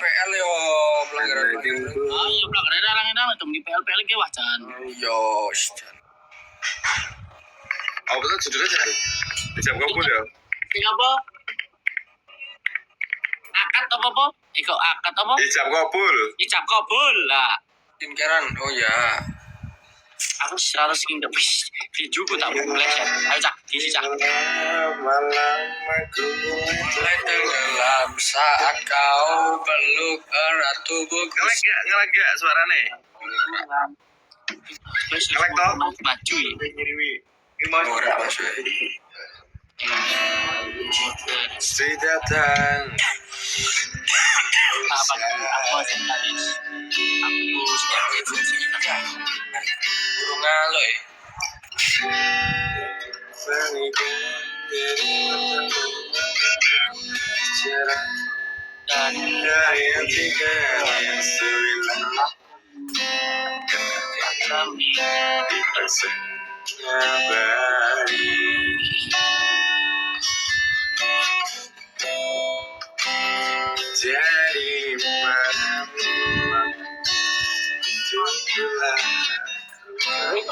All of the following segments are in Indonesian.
PL yo pelanggaran. Ayo pelanggaran orang enak itu di PL ke wajan. Yo. Apa tuh judulnya Jan? Dicap kabul ya? Apa? Akad apa? Iko akad apa? Dicap kabul. Icap kabul lah. Tingkaran. Oh ya. Aku 100 kingdom videoku tak boleh ya. Ayo cak, diisi cak. Malam aku Mulai tenggelam saat kau peluk erat tubuhku. ngelak gak suaranya? Ngelak toh? Maju ya. Ini mau Ora masuk. Sri datang. Apa aku masih nangis. Aku sebagai cerita. Burung ngaloy. Dan kami jadi malam itulah itu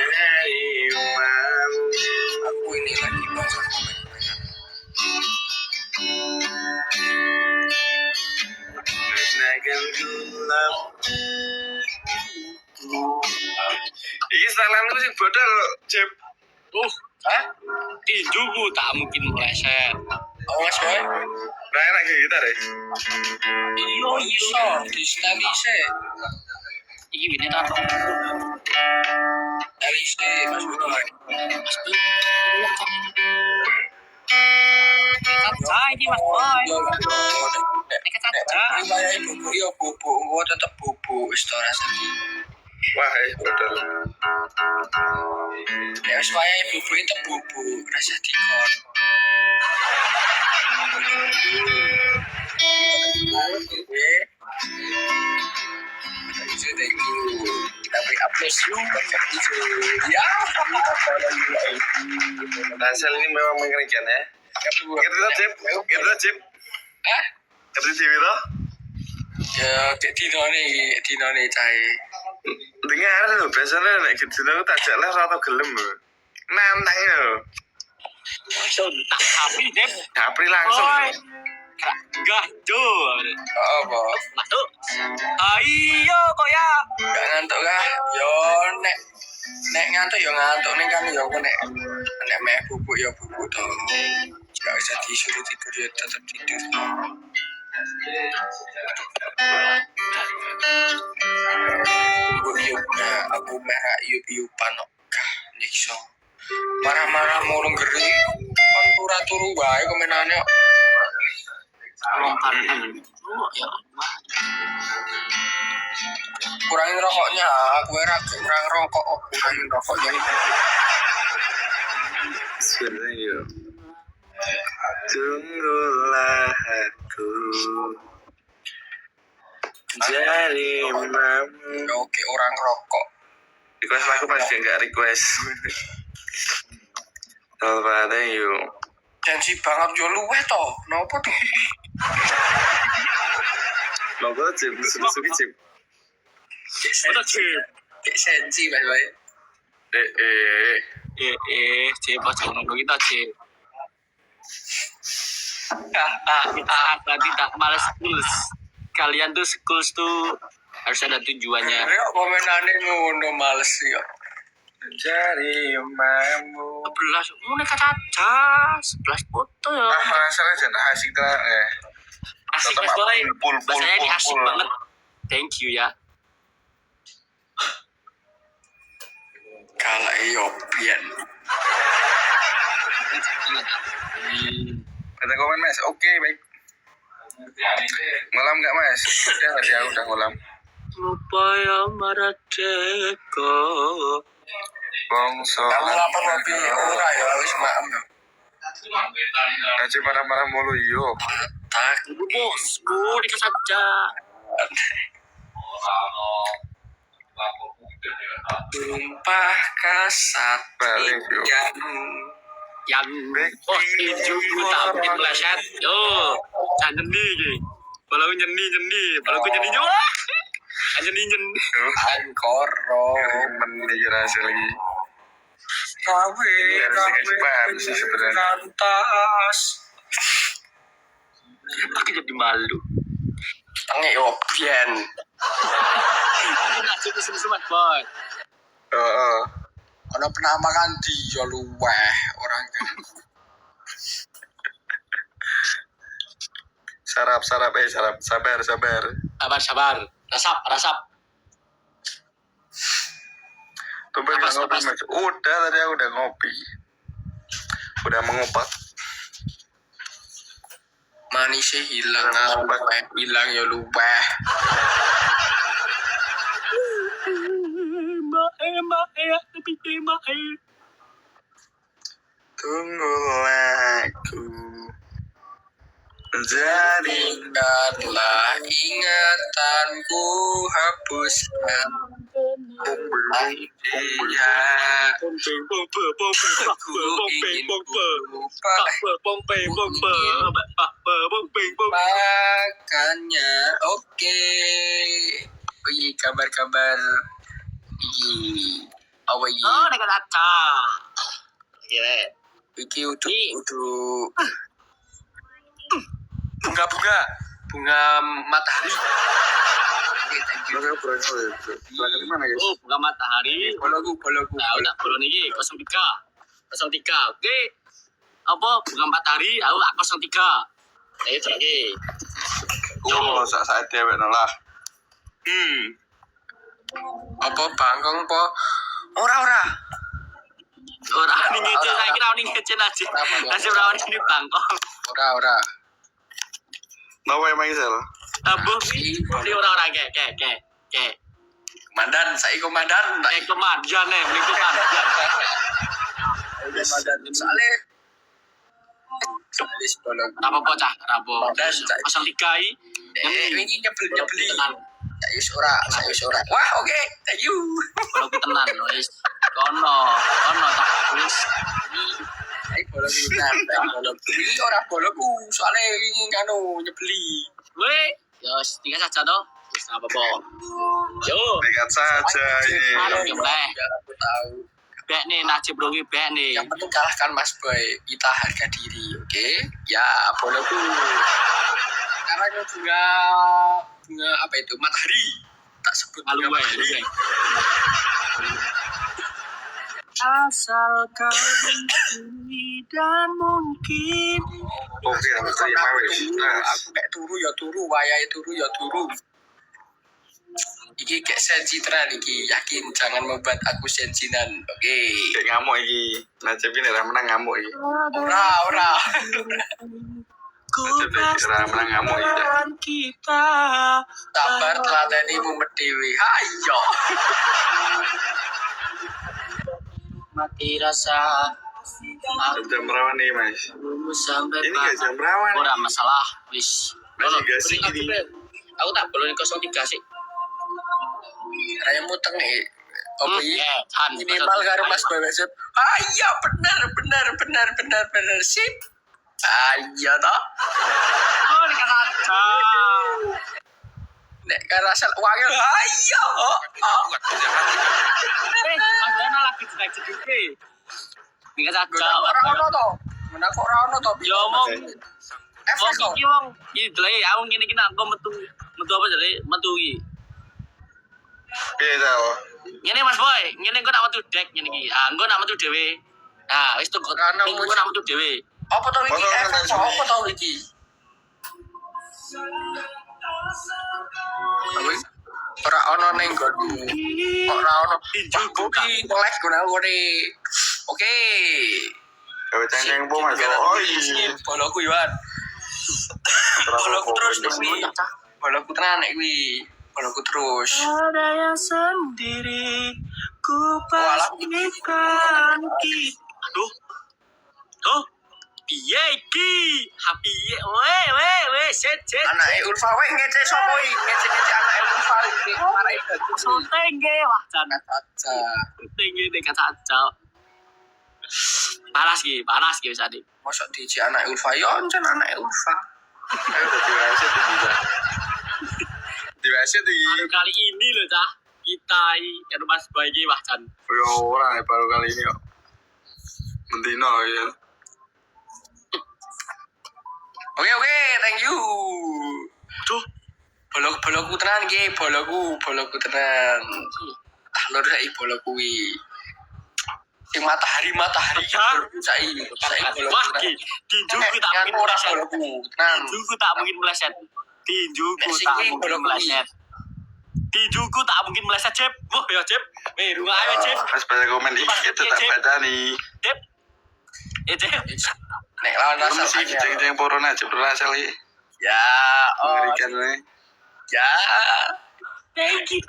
jadi malam Aku ini lagi baca komen-komenan. menakan gelap. Ini salamku sih bodol, Cep. Hah? tinjuku tak mungkin meleset. Awas kowe. Nah, enak kayak gitar ya? Iyo iso di stabilise. Iki bini tato. Stabilise Mas Budi. Kaca ini mas boy. Ini kaca. Riwayat bubuk yo bubuk, engko tetep bubuk wis to rasane. Wah, bodol. Nek wis wayahe bubuk itu bubuk, rasa dikon. Thank you. Tapi upload ya. Hasil ini memang mengerikan ya. Kita Cep, kita Cep. Hah? Kita TV toh? Ya, dino nih cai. Dengar lho, biasanya nek gitu aku tajak les atau gelem lho. Nantang lho. Sontak tapi dep. Dapri langsung. Gaduh. Apa? Masuk. Ayo kok ya. Gak ngantuk kah? Yo nek ngantuk yo ngantuk ning kan yo nek meh bubuk yo bubuk to. Gak bisa disuruh tidur ya tetap tidur. Yuk-yuknya aku merah yuk-yupan kah nyiksa. Marah-marah murung geri kon turu wae komenane. Kurangin rokoknya, aku kurang rokok, kurangin rokoknya. Sebenarnya tunggulah aku jadi mamu. Oke, orang rokok. Request aku pasti enggak request. Pada yuk. Janji banget yo luweh to. Nopo to? Logo Cep, suki Cep. Betul Cip. Kayak sensi bae. Cip jangan dulu kita Cip. Kita tidak malas schools. Kalian tuh schools tuh harus ada tujuannya. Rek komenane ngono males yo. Jadi mamu. 11 mau nekat aja 11 foto ya. Masalah jangan asik lah. Asik Tetap mas boy. pul. Bahasanya ini asik banget. Thank you ya. Kalau yo pian. Ada komen Mas? Oke baik. Ngolam nggak Mas? Ya tadi aku udah ngolam. Upaya maradeko. Bongso. Kamu lapar kopi ora ya wis maem. Aja marah-marah mulu yo. Tak Bosku nekat saja. tumpah kasat Balik yo. Yang itu tak mungkin meleset. Yo, jangan nih. Balaku nyeni. Balaku nyeni juga. Nyeni. Angkoro. Menir hasil lagi. Kawe sih sebenarnya. kantas. Aku jadi malu. Tangi yo pian. Ini nasi kesemuan boy. Oh. Ono pernah makan di yo luweh orang kan. Sarap. Sabar. Sabar. Rasap. Tumben nggak ngopi Napas. mas. Udah tadi aku udah ngopi. Udah mengopak. Manisnya hilang hilang ya luweh. Mae. Tunggulah aku. Jadi Ingatlah ingatanku hapuskan. Ya, makanya oke. Wih, kabar-kabar. Iki apa iki? Oh, dekat aca. Gila. Iki udah bunga matahari. Oke, thank you. berangkat mana guys? Oh, bunga matahari. Boloku. Nah, udah bolon ini 03. Oke. Apa bunga matahari? Aku 03. Ayo lagi. Oh, saat dewek lah. Apa bangkong po? Ora. Orang ini ngece, saya kira ini ngece aja. Nasib rawan ini bangkong. Ora. Nawa emang isel. Abu, ini orang-orang kayak. Komandan, saya komandan. Komandan nih, ini komandan. Komandan. Soalnya sebelum Apa bocah? Rabo. Komandan, 03 ini nyebeli. Saya ora. Wah, oke. Thank you. Kalau tenan wis. Kono tak wis. Ini orang boloku soalnya ini kanu nyebeli. Weh, yos 3 saja toh. Wis apa-apa. Yo. Dekat saja ini. Oke, boleh. Aku tahu. Bek nih, Najib Rogi bek nih. Yang penting kalahkan Mas Boy. Kita harga diri, oke? Ya, boloku. Sekarang bunga apa itu? Matahari. Tak sebut bunga matahari. Asal kau mencuri dan mungkin. Oke, aku terima wis. Aku kayak turu, wayai turu. Iki kayak sensi tenan iki, yakin jangan membuat aku sensinan. Oke. Kayak ngamuk iki. Najib ini ra menang ngamuk iki. Ora. Ku menang ngamuk iki. kita. Sabar telateni mumet dhewe. Hayo. Mati rasa. Jam berapa nih mas? Sampai Ini gak jam berapa nih? Ora masalah, wis. Masih gasing ini. Aku tak boleh 03 sih. Raya muteng nih. Oke. Han, Minimal karo Mas Boy Wesep. Ayo bener sip. Ayo toh. Oh, dikata. Nek karasa wangil ayo. Mas Dana lagi jeduk-jeduke. Nika saja. Ora ono to. Menak kok ora ono to. Ya omong. Efek Wong kok. iki wong, iki delay aku ngene iki nak metu apa jare metu iki. Piye tau? Ngene Mas Boy, ngene engko nak metu dek ngene iki. Ah, engko nak metu dhewe. Nah, wis tunggu Karena engko nak metu dhewe. Apa to iki? Apa Efek to? apa to iki? Ora ono ning nggonmu. Ora ono. Buki ngelek guna-gune. Oke. Gawe cengeng po mas. Oh iya. Boloku Yohan. Boloku terus kuwi. Boloku tenan nek kuwi. Boloku terus. Ada yang sendiri ku Walah. pastikan ki. Aduh. Tuh. Piye iki? Hapiye? Weh, set. Anake Ulfa wae ngece sapa iki? Ngece-ngece anake Ulfa iki. Marai bagus. Sotenge wah jan. Caca. Sotenge dekat saja. Panas ki wis adik. Mosok dici anake Ulfa yo ancen anake Ulfa. Ayo udah dewasa tuh juga. meleset iki. Baru kali ini loh cah. Kita kan Mas Boy iki wah Chan. Yo ora baru kali ini yo. Mendino ya. Oke, thank you. Duh, Bolokku tenan iki, bolokku tenan. Ah lho saiki bolok kuwi. Sing matahari saiki. wah tinjuku tak mungkin ora meleset. bolokku. Tenan. Tinjuku tak mungkin meleset. Tinjuku Nek sing tak iki mungkin bolok meleset. Tinjuku tak mungkin meleset, Cep. Wah, ya, Cep. Rumah ayo, Cep. Pas baca komen iki itu tak baca nih. Cep. Cep. Nek lawan Masa rasa sih ceng-ceng poron aja berasal iki. ya, Mengerikan nih. ya. Thank you.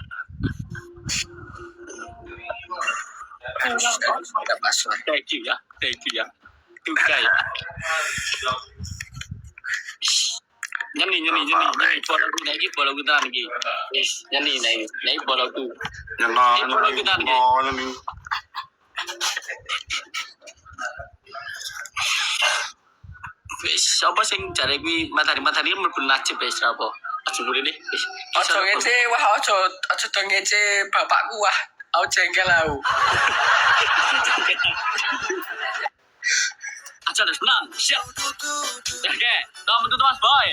Udah pas lah. Thank you ya. Tuka ya. Nyeni. Bolokku tenan iki. Wis, nyeni. Bolokku. Nyono nih. Wis, apa sing jare kuwi matahari mlebu najib wis apa? Aja mrene wis. Ojo ngece, wah ojo dong ngece bapakku wah. Aku jengkel aku. Aja wis menang. Siap. Oke, kamu tuh Mas Boy.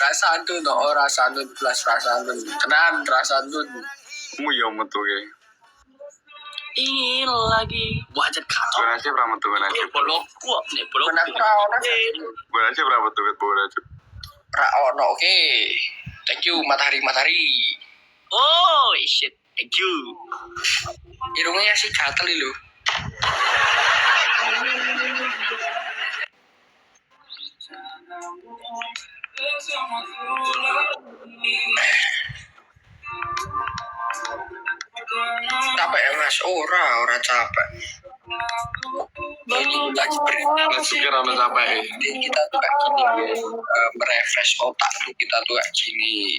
Rasantun no, rasantun plus rasantun. Tenan rasantun. Mu yo metu ge. Ini lagi wajah kacau. Gua aja berapa tuh kan aja. Bolokku. Menang rawan aja. Gua aja berapa tuh kan bola aja. Ra ono oke. Thank you matahari. Oh shit, thank you. Irungnya sih gatel lho. Capek ya mas? Ora capek. Ini lagi Pikir ono capek. kita tuh kayak gini, merefresh otak tuh kita tuh kayak gini.